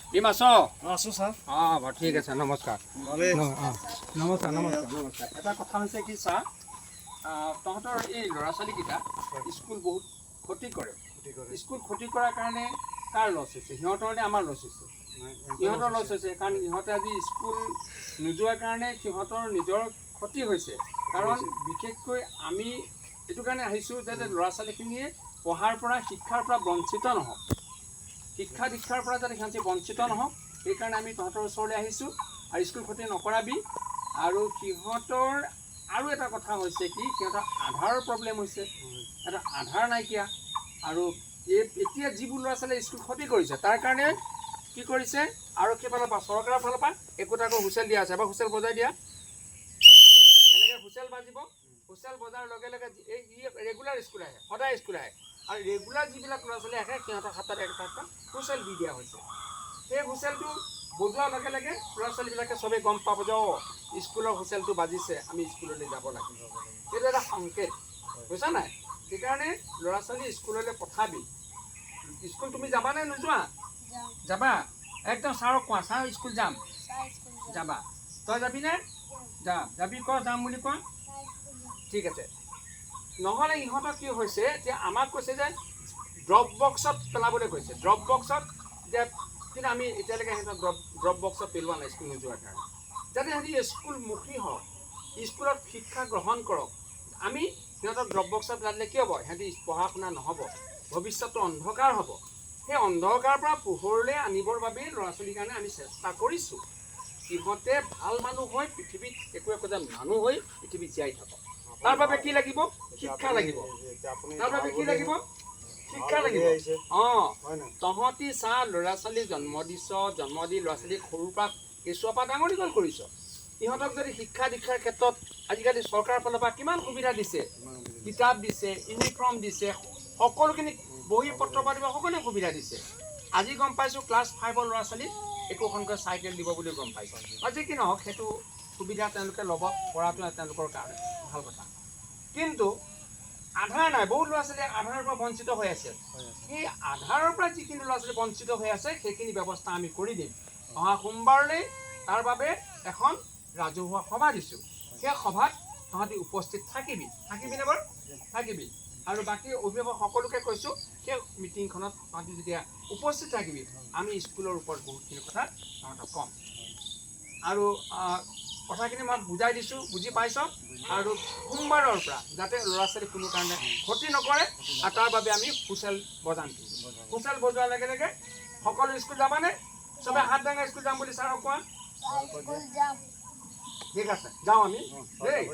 আছ আছো ছাৰ। বাৰু ঠিক আছে নমস্কাৰ নমস্কাৰ নমস্কাৰ এটা কথা হৈছে কি চা তহঁতৰ এই ল'ৰা ছোৱালীকেইটা স্কুল বহুত ক্ষতি কৰে স্কুল ক্ষতি কৰাৰ কাৰণে কাৰ লছ হৈছে সিহঁতৰ নে আমাৰ লছ হৈছে সিহঁতৰ লছ হৈছে কাৰণ ইহঁতে আজি স্কুল নোযোৱাৰ কাৰণে সিহঁতৰ নিজৰ ক্ষতি হৈছে কাৰণ বিশেষকৈ আমি এইটো কাৰণে আহিছোঁ যাতে ল'ৰা ছোৱালীখিনিয়ে পঢ়াৰ পৰা শিক্ষাৰ পৰা বঞ্চিত নহওক শিক্ষা দীক্ষাৰ পৰা যাতে সিহঁতি বঞ্চিত নহওক সেইকাৰণে আমি তহঁতৰ ওচৰলৈ আহিছোঁ আৰু স্কুল ক্ষতি নকৰাবি আৰু সিহঁতৰ আৰু এটা কথা হৈছে কি সিহঁতৰ আধাৰৰ প্ৰব্লেম হৈছে এটা আধাৰ নাইকিয়া আৰু এতিয়া যিবোৰ ল'ৰা ছোৱালীয়ে স্কুল ক্ষতি কৰিছে তাৰ কাৰণে কি কৰিছে আৰক্ষীৰ ফালৰ পৰা চৰকাৰৰ ফালৰ পৰা একোটাকৈ হুইচেল দিয়া আছে এবাৰ হুইচেল বজাই দিয়া এনেকৈ হুইচেল বাজিব হুইচেল বজাৰ লগে লগে এই ৰেগুলাৰ স্কুল আহে সদায় স্কুল আহে আৰু ৰেগুলাৰ যিবিলাক ল'ৰা ছোৱালী আহে সিহঁতৰ হাতত এটা হুইচেল দি দিয়া হৈছে সেই হুইচেলটো বজোৱাৰ লগে লগে ল'ৰা ছোৱালীবিলাকে চবেই গম পাব যে স্কুলৰ হুইচেলটো বাজিছে আমি স্কুললৈ যাব লাগিব সেইটো এটা সংকেত বুজিছা নাই সেইকাৰণে ল'ৰা ছোৱালী স্কুললৈ পঠাবি স্কুল তুমি যাবানে নোযোৱা যাবা একদম ছাৰক কোৱা ছাৰ স্কুল যাম যাবা তই যাবিনে যাবি ক যাম বুলি কোৱা ঠিক আছে নহ'লে ইহঁতৰ কি হৈছে যে আমাক কৈছে যে ড্ৰপ বক্সত পেলাবলৈ কৈছে ড্ৰপ বক্সত যে কিন্তু আমি এতিয়ালৈকে সিহঁতক ড্ৰপ বক্সত পেলোৱা নাই স্কুল নোযোৱাৰ কাৰণে যাতে সিহঁতি স্কুলমুখী হওক স্কুলত শিক্ষা গ্ৰহণ কৰক আমি সিহঁতক ড্ৰপ বক্সত পেলালে কি হ'ব সিহঁতি পঢ়া শুনা নহ'ব ভৱিষ্যতটো অন্ধকাৰ হ'ব সেই অন্ধকাৰৰ পৰা পোহৰলৈ আনিবৰ বাবেই ল'ৰা ছোৱালীৰ কাৰণে আমি চেষ্টা কৰিছোঁ সিহঁতে ভাল মানুহ হৈ পৃথিৱীত একো একোজন মানুহ হৈ পৃথিৱীত জীয়াই থাকক তাৰ বাবে কি লাগিব শিক্ষা লাগিব তাৰ বাবে কি লাগিব শিক্ষা লাগিব তহঁতি চা ল'ৰা ছোৱালী জন্ম দিছ জন্ম দি ল'ৰা ছোৱালীক সৰুৰ পৰা কেঁচুৱাৰ পৰা ডাঙৰ দীঘল কৰিছ ইহঁতক যদি শিক্ষা দীক্ষাৰ ক্ষেত্ৰত আজিকালি চৰকাৰৰ ফালৰ পৰা কিমান সুবিধা দিছে কিতাপ দিছে ইউনিফৰ্ম দিছে সকলোখিনি বহি পত্ৰ পৰা দিব সকলোৱে সুবিধা দিছে আজি গম পাইছোঁ ক্লাছ 5ৰ ল'ৰা ছোৱালীক একোখনকৈ চাইকেল দিব বুলি গম পাইছোঁ আজি কি নহওক সেইটো সুবিধা তেওঁলোকে ল'ব পৰাটো তেওঁলোকৰ কাৰণে ভাল কথা কিন্তু আধাৰ নাই বহুত ল'ৰা ছোৱালী আধাৰৰ পৰা বঞ্চিত হৈ আছে সেই আধাৰৰ পৰা যিখিনি ল'ৰা ছোৱালী বঞ্চিত হৈ আছে সেইখিনি ব্যৱস্থা আমি কৰি দিম অহা সোমবাৰলৈ তাৰ বাবে এখন ৰাজহুৱা সভা দিছোঁ সেই সভাত তহঁতি উপস্থিত থাকিবিনে বাৰু থাকিবি আৰু বাকী অভিভাৱক সকলোকে কৈছোঁ সেই মিটিংখনত তহঁতি যেতিয়া উপস্থিত থাকিবি আমি স্কুলৰ ওপৰত বহুতখিনি কথা তহঁতক ক'ম আৰু কথাখিনি মই বুজাই দিছোঁ বুজি পাইছ আৰু সোমবাৰৰ পৰা যাতে ল'ৰা ছোৱালী কোনো কাৰণে ক্ষতি নকৰে আৰু তাৰ বাবে আমি হুইচেল বজাম হুইচেল বজোৱাৰ লগে লগে সকলো স্কুল যাবানে চবে হাত দাঙা স্কুল যাম বুলি ছাৰক কোৱা ঠিক আছে যাওঁ আমি দেই